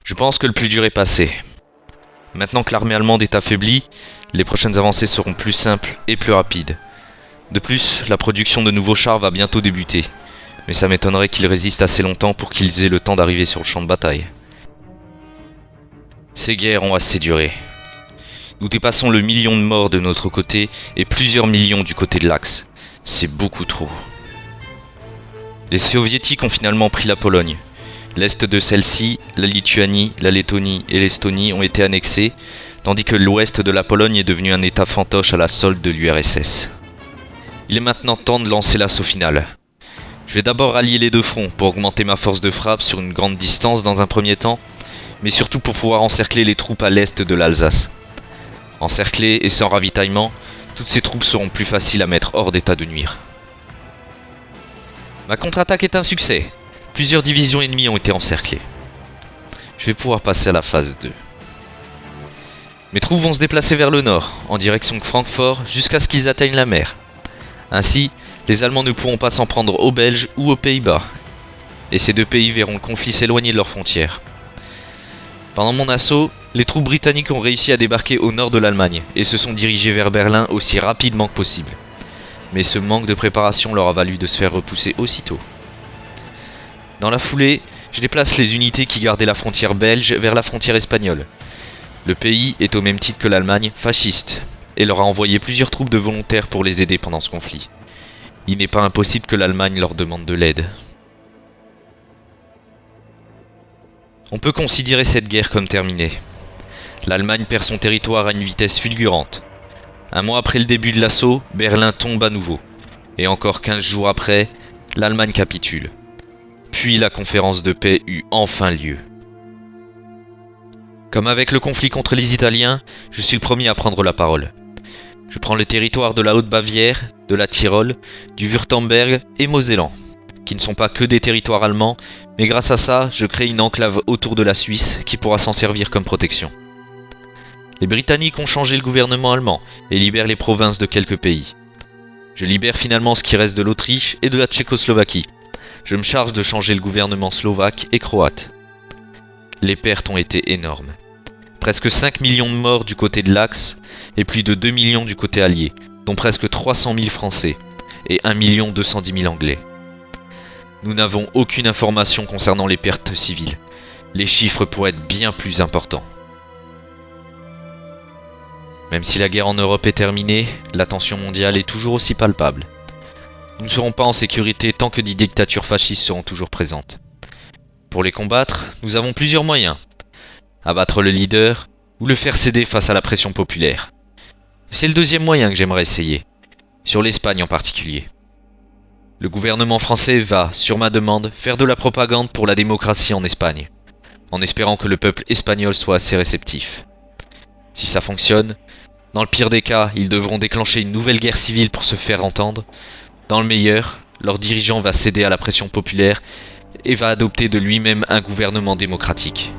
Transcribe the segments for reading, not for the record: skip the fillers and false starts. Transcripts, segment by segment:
Je pense que le plus dur est passé. Maintenant que l'armée allemande est affaiblie, les prochaines avancées seront plus simples et plus rapides. De plus, la production de nouveaux chars va bientôt débuter, mais ça m'étonnerait qu'ils résistent assez longtemps pour qu'ils aient le temps d'arriver sur le champ de bataille. Ces guerres ont assez duré. Nous dépassons le million de morts de notre côté et plusieurs millions du côté de l'Axe. C'est beaucoup trop. Les soviétiques ont finalement pris la Pologne. L'est de celle-ci, la Lituanie, la Lettonie et l'Estonie ont été annexés, tandis que l'ouest de la Pologne est devenu un état fantoche à la solde de l'URSS. Il est maintenant temps de lancer l'assaut final. Je vais d'abord rallier les deux fronts pour augmenter ma force de frappe sur une grande distance dans un premier temps, mais surtout pour pouvoir encercler les troupes à l'est de l'Alsace. Encerclées et sans ravitaillement, toutes ces troupes seront plus faciles à mettre hors d'état de nuire. Ma contre-attaque est un succès. Plusieurs divisions ennemies ont été encerclées. Je vais pouvoir passer à la phase 2. Mes troupes vont se déplacer vers le nord, en direction de Francfort, jusqu'à ce qu'ils atteignent la mer. Ainsi, les Allemands ne pourront pas s'en prendre aux Belges ou aux Pays-Bas, et ces deux pays verront le conflit s'éloigner de leurs frontières. Pendant mon assaut, les troupes britanniques ont réussi à débarquer au nord de l'Allemagne, et se sont dirigées vers Berlin aussi rapidement que possible. Mais ce manque de préparation leur a valu de se faire repousser aussitôt. Dans la foulée, je déplace les unités qui gardaient la frontière belge vers la frontière espagnole. Le pays est au même titre que l'Allemagne fasciste, et leur a envoyé plusieurs troupes de volontaires pour les aider pendant ce conflit. Il n'est pas impossible que l'Allemagne leur demande de l'aide. On peut considérer cette guerre comme terminée. L'Allemagne perd son territoire à une vitesse fulgurante. Un mois après le début de l'assaut, Berlin tombe à nouveau. Et encore 15 jours après, l'Allemagne capitule. Puis la conférence de paix eut enfin lieu. Comme avec le conflit contre les Italiens, je suis le premier à prendre la parole. Je prends le territoire de la Haute-Bavière, de la Tyrol, du Wurtemberg et Mosellan, qui ne sont pas que des territoires allemands, mais grâce à ça, je crée une enclave autour de la Suisse qui pourra s'en servir comme protection. Les Britanniques ont changé le gouvernement allemand et libèrent les provinces de quelques pays. Je libère finalement ce qui reste de l'Autriche et de la Tchécoslovaquie. Je me charge de changer le gouvernement slovaque et croate. Les pertes ont été énormes. Presque 5 millions de morts du côté de l'Axe et plus de 2 millions du côté allié, dont presque 300 000 Français et 1 210 000 Anglais. Nous n'avons aucune information concernant les pertes civiles. Les chiffres pourraient être bien plus importants. Même si la guerre en Europe est terminée, la tension mondiale est toujours aussi palpable. Nous ne serons pas en sécurité tant que des dictatures fascistes seront toujours présentes. Pour les combattre, nous avons plusieurs moyens. Abattre le leader ou le faire céder face à la pression populaire. C'est le deuxième moyen que j'aimerais essayer, sur l'Espagne en particulier. Le gouvernement français va, sur ma demande, faire de la propagande pour la démocratie en Espagne, en espérant que le peuple espagnol soit assez réceptif. Si ça fonctionne, dans le pire des cas, ils devront déclencher une nouvelle guerre civile pour se faire entendre. Dans le meilleur, leur dirigeant va céder à la pression populaire et va adopter de lui-même un gouvernement démocratique.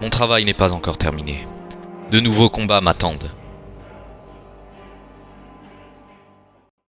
Mon travail n'est pas encore terminé. De nouveaux combats m'attendent.